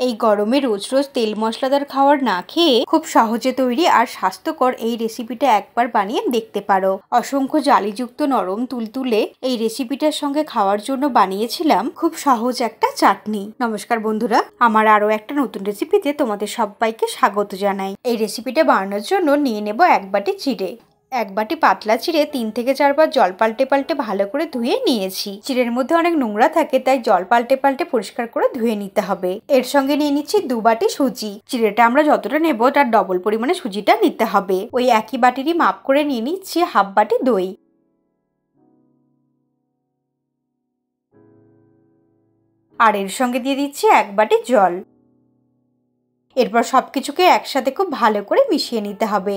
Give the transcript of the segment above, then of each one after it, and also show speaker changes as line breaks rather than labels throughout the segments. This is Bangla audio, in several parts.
এই গরমে রোজ রোজ তেল মশলাদার খাবার না খেয়ে খুব সহজে তৈরি আর স্বাস্থ্যকর এই রেসিপিটা একবার বানিয়ে দেখতে পারো। অসংখ্য জালিযুক্ত নরম তুলতুলে এই রেসিপিটার সঙ্গে খাওয়ার জন্য বানিয়েছিলাম খুব সহজ একটা চাটনি। নমস্কার বন্ধুরা, আমার আরো একটা নতুন রেসিপিতে তোমাদের সবাইকে স্বাগত জানাই। এই রেসিপিটা বানানোর জন্য নিয়ে নেব 1 বাটি চিড়ে। 1 বাটি পাতলা চিড়ে 3 থেকে 4 বার জল পাল্টে পাল্টে ভালো করে ধুয়ে নিয়েছি। চিড়ের মধ্যে অনেক নোংরা থাকে, তাই জল পাল্টে পাল্টে পরিষ্কার করে ধুয়ে নিতে হবে। এর সঙ্গে নিয়ে নিচ্ছি 2 বাটি সুজি। চিড়েটা আমরা যতটা নেব তার ডবল পরিমাণে সুজিটা নিতে হবে। ওই একই বাটিরই মাপ করে নিয়ে নিচ্ছি 1/2 বাটি দই। আর এর সঙ্গে দিয়ে দিচ্ছি 1 বাটি জল। এরপর সবকিছুকে একসাথে খুব ভালো করে মিশিয়ে নিতে হবে।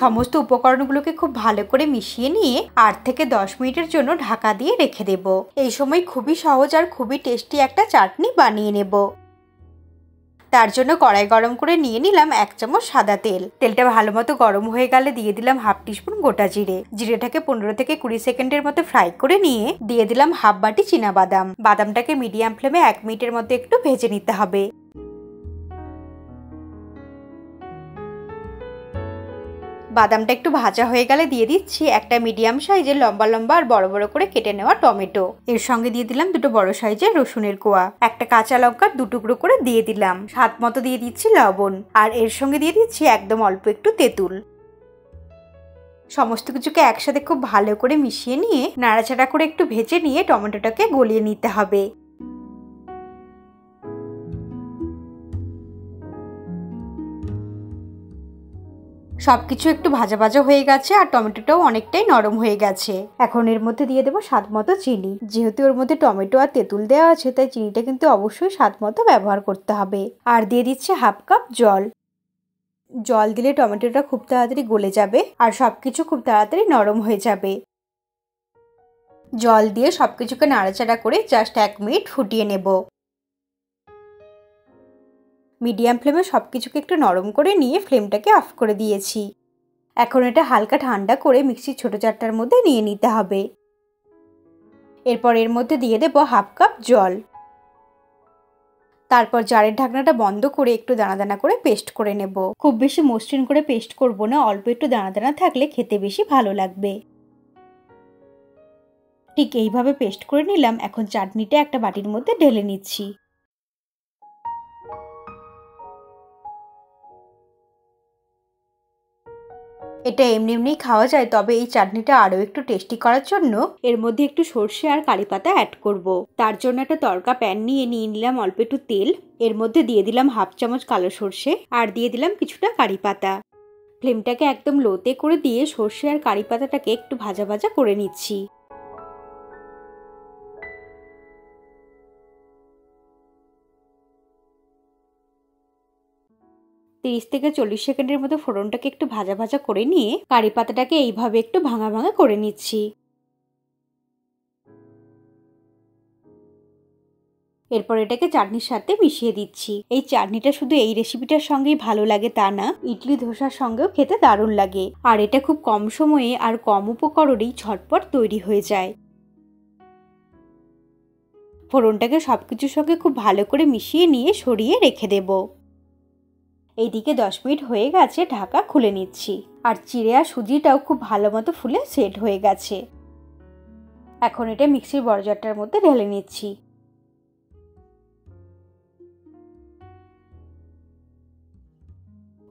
সমস্ত উপকরণগুলোকে খুব ভালো করে মিশিয়ে নিয়ে 8 থেকে 10 মিনিটের জন্য ঢাকা দিয়ে রেখে দেব। এই সময় খুবই সহজ আর খুবই টেস্টি একটা চাটনি বানিয়ে নেব। তার জন্য কড়াই গরম করে নিয়ে নিলাম 1 চামচ সাদা তেল। তেলটা ভালো মতো গরম হয়ে গেলে দিয়ে দিলাম 1/2 টিস্পুন গোটা জিরে। জিরেটাকে 15 থেকে 20 সেকেন্ডের মতো ফ্রাই করে নিয়ে দিয়ে দিলাম 1/2 বাটি চীনাবাদাম। বাদামটাকে মিডিয়াম ফ্লেমে 1 মিনিটের মতো একটু ভেজে নিতে হবে। বাদামটা একটু ভাজা হয়ে গেলে দিয়ে দিচ্ছি একটা মিডিয়াম সাইজের লম্বা লম্বা আর বড় বড় করে কেটে নেওয়া টমেটো। এর সঙ্গে দিয়ে দিলাম 2টো বড় সাইজের রসুনের কোয়া। একটা কাঁচা লঙ্কা 2 টুকরো করে দিয়ে দিলাম। স্বাদ মতো দিয়ে দিচ্ছি লবণ। আর এর সঙ্গে দিয়ে দিচ্ছি একদম অল্প একটু তেঁতুল। সমস্ত কিছুকে একসাথে খুব ভালো করে মিশিয়ে নিয়ে নাড়াচাড়া করে একটু ভেজে নিয়ে টমেটোটাকে গলিয়ে নিতে হবে। সবকিছু একটু ভাজা ভাজা হয়ে গেছে আর টমেটোটাও অনেকটাই নরম হয়ে গেছে। এখন এর মধ্যে দিয়ে দেবো স্বাদ মতো চিনি। যেহেতু ওর মধ্যে টমেটো আর তেঁতুল দেওয়া আছে, তাই চিনিটা কিন্তু অবশ্যই স্বাদ মতো ব্যবহার করতে হবে। আর দিয়ে দিচ্ছি 1/2 কাপ জল। জল দিলে টমেটোটা খুব তাড়াতাড়ি গলে যাবে আর সবকিছু খুব তাড়াতাড়ি নরম হয়ে যাবে। জল দিয়ে সবকিছুকে নাড়াচাড়া করে জাস্ট 1 মিনিট ফুটিয়ে নেব। মিডিয়াম ফ্লেমে সবকিছুকে একটু নরম করে নিয়ে ফ্লেমটাকে অফ করে দিয়েছি। এখন এটা হালকা ঠান্ডা করে মিক্সির ছোট জারটার মধ্যে নিয়ে নিতে হবে। এরপর এর মধ্যে দিয়ে দেব 1/2 কাপ জল। তারপর জারের ঢাকনাটা বন্ধ করে একটু দানা দানা করে পেস্ট করে নেব। খুব বেশি মসৃণ করে পেস্ট করব না, অল্প একটু দানা দানা থাকলে খেতে বেশি ভালো লাগবে। ঠিক এইভাবে পেস্ট করে নিলাম। এখন চাটনিটা একটা বাটির মধ্যে ঢেলে নিচ্ছি। এটা এমনি এমনি খাওয়া যায়, তবে এই চাটনিটা আরো একটু টেস্টি করার জন্য এর মধ্যে একটু সর্ষে আর কারি পাতা অ্যাড করব। তার জন্য একটা তড়কা প্যান নিয়ে নিলাম অল্প একটু তেল। এর মধ্যে দিয়ে দিলাম 1/2 চামচ কালো সর্ষে আর দিয়ে দিলাম কিছুটা কারি পাতা। ফ্লেমটাকে একদম লোতে করে দিয়ে সর্ষে আর কারি পাতাটাকে একটু ভাজা ভাজা করে নিচ্ছি। তিরিশ থেকে 40 সেকেন্ডের মতো ফোড়নটাকে একটু ভাজা ভাজা করে নিয়ে কারি পাতাটাকে এইভাবে একটু ভাঙা ভাঙা করে নিচ্ছি। এরপর এটাকে চাটনির সাথে মিশিয়ে দিচ্ছি। এই চাটনিটা শুধু এই রেসিপিটার সঙ্গেই ভালো লাগে তা না, ইডলি ধোসার সঙ্গেও খেতে দারুণ লাগে। আর এটা খুব কম সময়ে আর কম উপকরণেই ঝটপট তৈরি হয়ে যায়। ফোড়নটাকে সবকিছুর সঙ্গে খুব ভালো করে মিশিয়ে নিয়ে সরিয়ে রেখে দেব। এইদিকে 10 মিনিট হয়ে গেছে, ঢাকা খুলে নিচ্ছি। আর চিড়ে আর সুজিটাও খুব ভালো মতো ফুলে সেট হয়ে গেছে। এখন এটা মিক্সির বড় জারটার মধ্যে ঢেলে নিচ্ছি।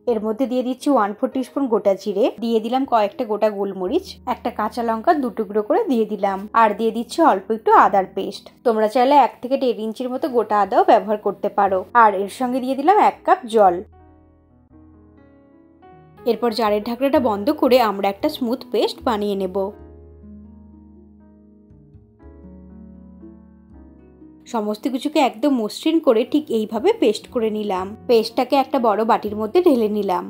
এর মধ্যে দিয়ে দিচ্ছি 1/4 টিস্পুন গোটা জিরে, দিয়ে দিলাম কয়েকটা গোটা গোলমরিচ, একটা কাঁচা লঙ্কা 2 টুকরো করে দিয়ে দিলাম আর দিয়ে দিচ্ছি অল্প একটু আদার পেস্ট। তোমরা চাইলে 1 থেকে 1.5 ইঞ্চির মতো গোটা আদাও ব্যবহার করতে পারো। আর এর সঙ্গে দিয়ে দিলাম 1 কাপ জল। এরপর জারের ঢাকনাটা বন্ধ করে আমরা একটা স্মুথ পেস্ট বানিয়ে নেব। সমস্ত কিছুকে একদম মসৃণ করে ঠিক এইভাবে পেস্ট করে নিলাম। পেস্টটাকে একটা বড় বাটির মধ্যে ঢেলে নিলাম।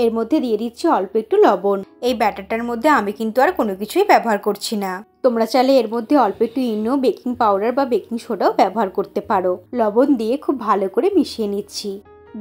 এর মধ্যে দিয়ে দিচ্ছি অল্প একটু লবণ। এই ব্যাটারটার মধ্যে আমি কিন্তু আর কোনো কিছুই ব্যবহার করছি না। তোমরা চাইলে এর মধ্যে অল্প একটু ইনো, বেকিং পাউডার বা বেকিং সোডাও ব্যবহার করতে পারো। লবণ দিয়ে খুব ভালো করে মিশিয়ে নিচ্ছি।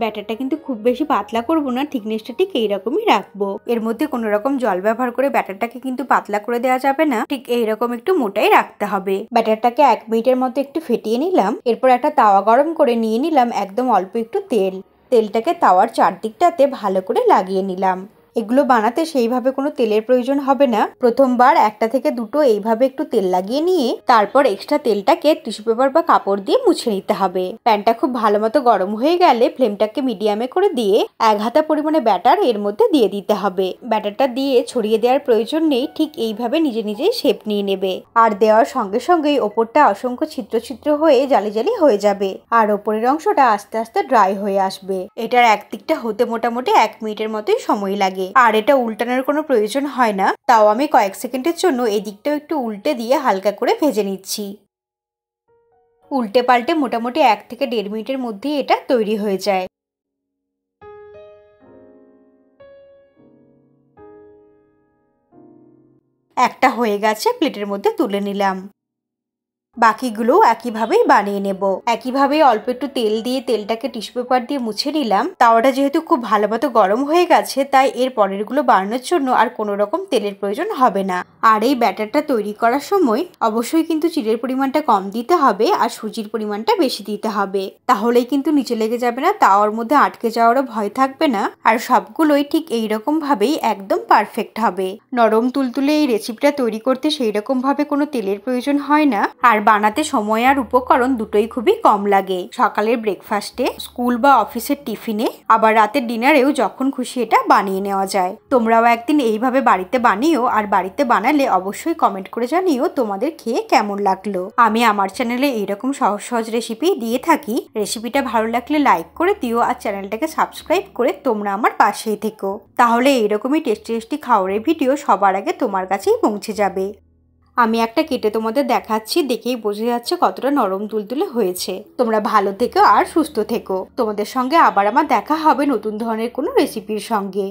ব্যাটারটা কিন্তু খুব বেশি পাতলা করব না, থিকনেসটা ঠিক এইরকমই রাখবো। এর মধ্যে কোনো রকম জল ব্যবহার করে ব্যাটারটাকে কিন্তু পাতলা করে দেওয়া যাবে না, ঠিক এইরকম একটু মোটাই রাখতে হবে। ব্যাটারটাকে 1 মিনিটের মতো একটু ফেটিয়ে নিলাম। এরপর একটা তাওয়া গরম করে নিয়ে নিলাম একদম অল্প একটু তেল। তেলটাকে তাওয়ার চারদিকটাতে ভালো করে লাগিয়ে নিলাম। এগুলো বানাতে সেইভাবে কোনো তেলের প্রয়োজন হবে না। প্রথমবার 1টা থেকে 2টো এইভাবে একটু তেল লাগিয়ে নিয়ে তারপর এক্সট্রা তেলটাকে টিস্যু পেপার বা কাপড় দিয়ে মুছে নিতে হবে। প্যানটা খুব ভালো মতো গরম হয়ে গেলে ফ্লেমটাকে মিডিয়ামে করে দিয়ে 1 হাতা পরিমাণে ব্যাটার এর মধ্যে দিয়ে দিতে হবে। ব্যাটারটা দিয়ে ছড়িয়ে দেওয়ার প্রয়োজন নেই, ঠিক এইভাবে নিজে নিজেই শেপ নিয়ে নেবে। আর দেওয়ার সঙ্গে সঙ্গেই ওপরটা অসংখ্য ছিদ্র ছিদ্র হয়ে জালি জালি হয়ে যাবে আর ওপরের অংশটা আস্তে আস্তে ড্রাই হয়ে আসবে। এটার একদিকটা হতে মোটামুটি 1 মিনিটের মতোই সময় লাগে। আর এটা উল্টানোর কোনো প্রয়োজন হয় না। তাও আমি কয়েক সেকেন্ডের জন্য এই দিকটাও একটু উল্টে দিয়ে হালকা করে ভেজে নিচ্ছি। উল্টে পাল্টে মোটামুটি 1 থেকে 1.5 মিনিটের মধ্যেই এটা তৈরি হয়ে যায়। একটা হয়ে গেছে, প্লেটের মধ্যে তুলে নিলাম। বাকিগুলো একইভাবেই বানিয়ে নেব। একইভাবে অল্প একটু তেল দিয়ে তেলটাকে টিস্যু পেপার দিয়ে মুছে নিলাম। তাওয়াটা যেহেতু খুব ভালো মতো গরম হয়ে গেছে তাই এর পরেরগুলো বানানোর জন্য আর কোনো রকম তেলের প্রয়োজন হবে না। আর এই ব্যাটারটা তৈরি করার সময় অবশ্যই কিন্তু চিড়ের পরিমাণটা কম দিতে হবে আর সুজির পরিমাণটা বেশি দিতে হবে। তাহলেই কিন্তু নিচে লেগে যাবে না, তাওয়ার মধ্যে আটকে যাওয়ারও ভয় থাকবে না। আর সবগুলোই ঠিক এইরকম ভাবেই একদম পারফেক্ট হবে। নরম তুলতুলে এই রেসিপিটা তৈরি করতে সেই রকম ভাবে কোনো তেলের প্রয়োজন হয় না। আর বানাতে সময় আর উপকরণ দুটোই খুবই কম লাগে। সকালের ব্রেকফাস্টে, স্কুল বা অফিসের টিফিনে, আবার রাতের ডিনারেও যখন খুশি এটা বানিয়ে নেওয়া যায়। তোমরাও একদিন এইভাবে বাড়িতে বানিও, আর বাড়িতে বানালে অবশ্যই কমেন্ট করে জানিও তোমাদের খেয়ে কেমন লাগলো। আমি আমার চ্যানেলে এইরকম সহজ সহজ রেসিপি দিয়ে থাকি। রেসিপিটা ভালো লাগলে লাইক করে দিও আর চ্যানেলটাকে সাবস্ক্রাইব করে তোমরা আমার পাশেই থেকো। তাহলে এইরকমই টেস্টি টেস্টি খাবারের ভিডিও সবার আগে তোমার কাছেই পৌঁছে যাবে। আমি একটা কেটে তোমাদের দেখাচ্ছি, দেখেই বোঝা যাচ্ছে কতটা নরম তুলতুলে হয়েছে। তোমরা ভালো থেকো আর সুস্থ থেকো। তোমাদের সঙ্গে আবার আমার দেখা হবে নতুন ধরনের কোনো রেসিপির সঙ্গে।